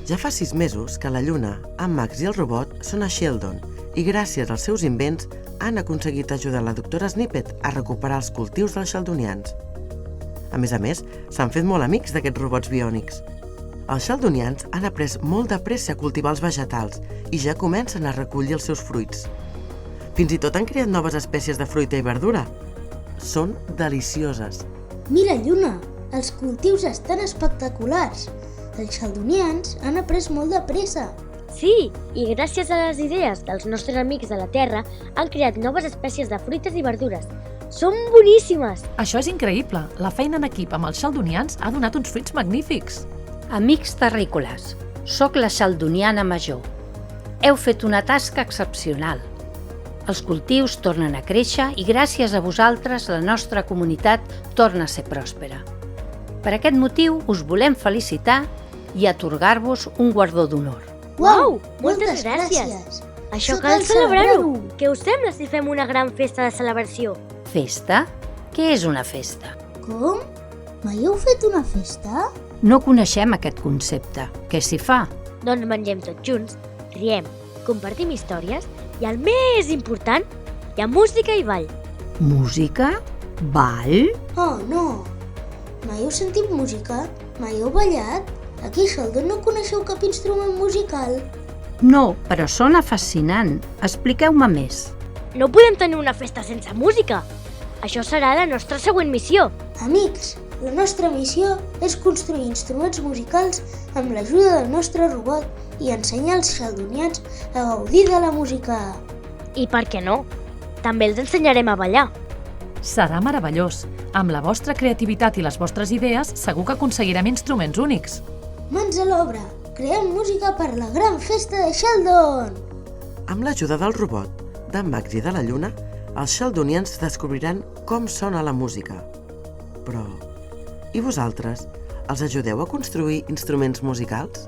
Ja fa 6 mesos que la Lluna, en Max i el robot són a Sheldon i gràcies als seus invents han aconseguit ajudar la doctora Snippet a recuperar els cultius dels sheldonians. A més, s'han fet molt amics d'aquests robots biònics. Els sheldonians han après molt de pressa a cultivar els vegetals i ja comencen a recollir els seus fruits. Fins i tot han creat noves espècies de fruita i verdura. Són delicioses. Mira, Lluna, els cultius estan espectaculars. Els sheldonians han après molt de pressa. Sí, i gràcies a les idees dels nostres amics de la Terra han creat noves espècies de fruites i verdures. Són boníssimes! Això és increïble. La feina en equip amb els sheldonians ha donat uns fruits magnífics. Amics terrícoles, sóc la sheldoniana major. Heu fet una tasca excepcional. Els cultius tornen a créixer i gràcies a vosaltres la nostra comunitat torna a ser pròspera. Per aquest motiu us volem felicitar i atorgar-vos un guardó d'honor. Uau! Moltes gràcies! Això cal celebrar-ho! Què us sembla si fem una gran festa de celebració? Festa? Què és una festa? Com? Mai heu fet una festa? No coneixem aquest concepte. Què s'hi fa? Doncs mengem tots junts, riem, compartim històries i el més important, hi ha música i ball. Música? Ball? Oh, no! Mai heu sentit música? Mai heu ballat? Aquí a Sheldon no coneixeu cap instrument musical? No, però sona fascinant. Expliqueu-me més. No podem tenir una festa sense música. Això serà la nostra següent missió. Amics, la nostra missió és construir instruments musicals amb l'ajuda del nostre robot i ensenyar als sheldonians a gaudir de la música. I per què no? També els ensenyarem a ballar. Serà meravellós. Amb la vostra creativitat i les vostres idees, segur que aconseguirem instruments únics. Mans a l'obra! Creem música per la gran festa de Sheldon! Amb l'ajuda del robot, d'en Max i de la Lluna, els sheldonians descobriran com sona la música. Però, i vosaltres, els ajudeu a construir instruments musicals?